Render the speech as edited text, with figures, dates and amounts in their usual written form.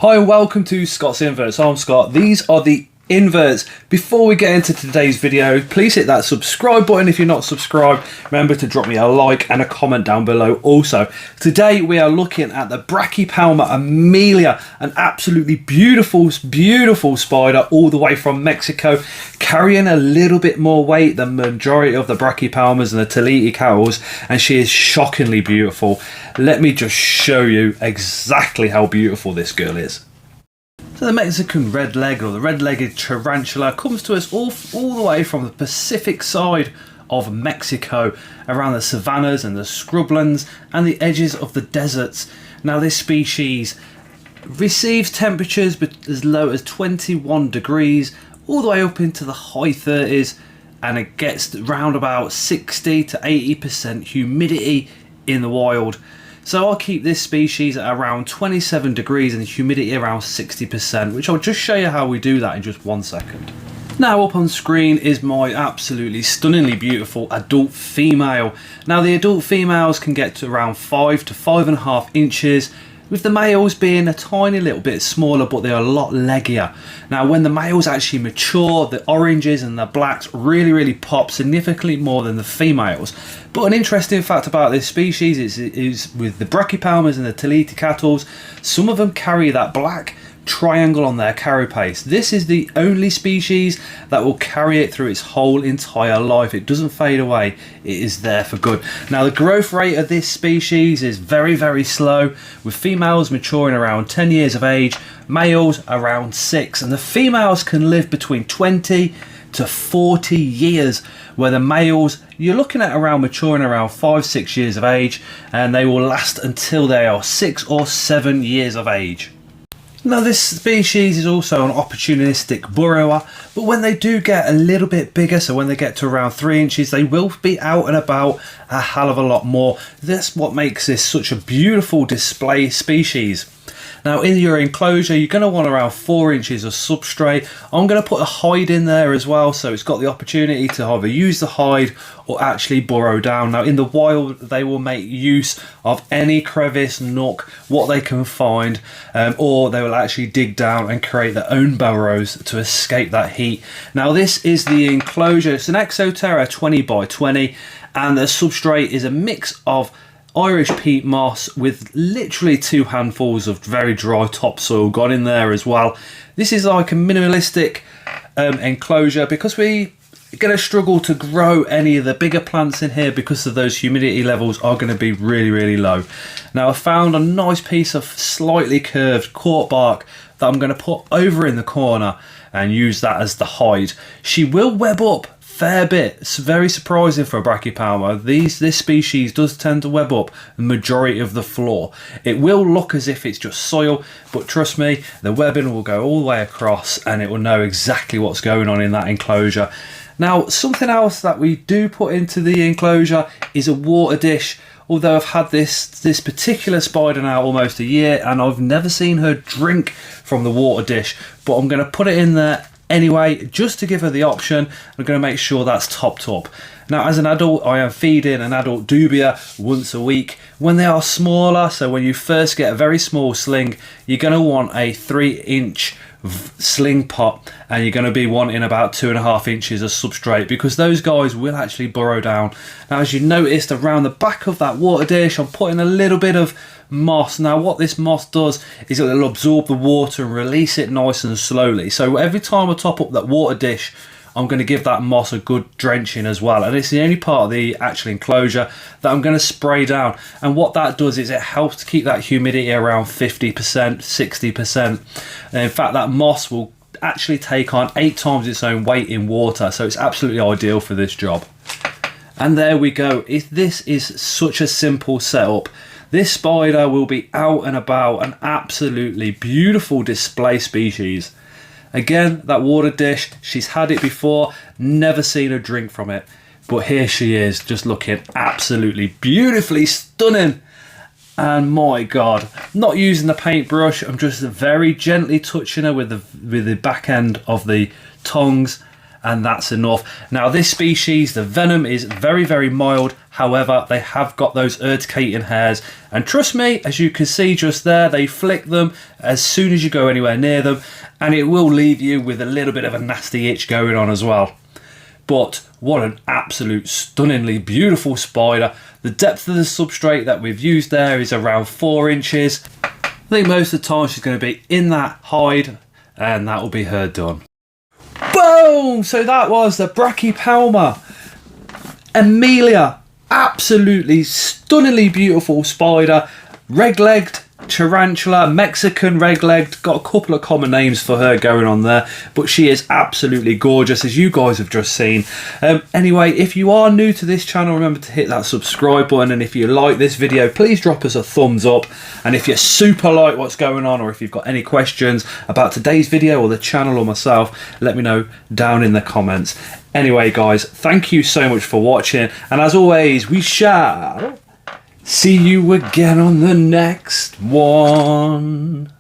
Hi and welcome to Scott's Inverts. I'm Scott. These are the inverts. Before we get into today's video, please hit that subscribe button if you're not subscribed. Remember to drop me a like and a comment down below also. Today we are looking at the Brachypelma Emilia, an absolutely beautiful spider all the way from Mexico, carrying a little bit more weight than the majority of the Brachypelmas and the Tahiti cattles, and she is shockingly beautiful. Let me just show you exactly how beautiful this girl is. So the Mexican red-legged or the red-legged tarantula comes to us all the way from the Pacific side of Mexico, around the savannas and the scrublands and the edges of the deserts. Now this species receives temperatures as low as 21 degrees all the way up into the high 30s, and it gets round about 60 to 80% humidity in the wild. So I'll keep this species at around 27 degrees and the humidity around 60%, which I'll just show you how we do that in just 1 second. Now up on screen is my absolutely stunningly beautiful adult female. Now the adult females can get to around 5 to 5.5 inches, with the males being a tiny little bit smaller, but they're a lot leggier. Now when the males actually mature, the oranges and the blacks really pop significantly more than the females. But an interesting fact about this species is with the Brachypelmas and the Tahiti cattles, some of them carry that black triangle on their carapace. This is the only species that will carry it through its whole entire life. It doesn't fade away, it is there for good. Now the growth rate of this species is very slow, with females maturing around 10 years of age, males around 6, and the females can live between 20 to 40 years, where the males you're looking at around maturing around 5-6 years of age, and they will last until they are 6 or 7 years of age. Now this species is also an opportunistic burrower, but when they do get a little bit bigger, so when they get to around 3 inches, they will be out and about a hell of a lot more. That's what makes this such a beautiful display species. Now in your enclosure, you're going to want around 4 inches of substrate. I'm going to put a hide in there as well, so it's got the opportunity to either use the hide or actually burrow down. Now in the wild, they will make use of any crevice, nook, what they can find, or they will actually dig down and create their own burrows to escape that heat. Now this is the enclosure. It's an Exoterra 20 by 20, and the substrate is a mix of Irish peat moss with literally 2 handfuls of very dry topsoil gone in there as well. This is like a minimalistic enclosure, because we're going to struggle to grow any of the bigger plants in here because of those humidity levels are going to be really low. Now I found a nice piece of slightly curved cork bark that I'm going to put over in the corner and use that as the hide. She will web up fair bit. It's very surprising for a Brachypelma. This species does tend to web up the majority of the floor. It will look as if it's just soil, but trust me, the webbing will go all the way across and it will know exactly what's going on in that enclosure. Now something else that we do put into the enclosure is a water dish. Although I've had this particular spider now almost a year, and I've never seen her drink from the water dish, but I'm going to put it in there anyway, just to give her the option. I'm going to make sure that's topped up. Now as an adult, I am feeding an adult dubia once a week. When they are smaller, so when you first get a very small sling, you're going to want a 3-inch sling pot, and you're going to be wanting about 2.5 inches of substrate, because those guys will actually burrow down. Now as you noticed around the back of that water dish, I'm putting a little bit of moss. Now what this moss does is it'll absorb the water and release it nice and slowly. So every time I top up that water dish, I'm going to give that moss a good drenching as well, and it's the only part of the actual enclosure that I'm going to spray down. And what that does is it helps to keep that humidity around 50%, 60%. And in fact that moss will actually take on 8 times its own weight in water, so it's absolutely ideal for this job. And there we go. This is such a simple setup. This spider will be out and about, an absolutely beautiful display species. Again, that water dish, she's had it before, never seen her drink from it, but here she is, just looking absolutely beautifully stunning. And my god, not using the paintbrush, I'm just very gently touching her with the back end of the tongs, and that's enough. Now this species, the venom is very, very mild. However, they have got those urticating hairs, and trust me, as you can see just there, they flick them as soon as you go anywhere near them, and it will leave you with a little bit of a nasty itch going on as well. But what an absolute stunningly beautiful spider. The depth of the substrate that we've used there is around 4 inches. I think most of the time she's going to be in that hide, and that will be her done. Boom! So that was the Brachypelma Emilia. Absolutely stunningly beautiful spider. Red-legged tarantula, Mexican red-legged, got a couple of common names for her going on there, but she is absolutely gorgeous, as you guys have just seen. Anyway, if you are new to this channel, remember to hit that subscribe button, and if you like this video, please drop us a thumbs up, and if you super like what's going on, or if you've got any questions about today's video or the channel or myself, let me know down in the comments. Anyway guys, thank you so much for watching, and as always, we shall see you again on the next one.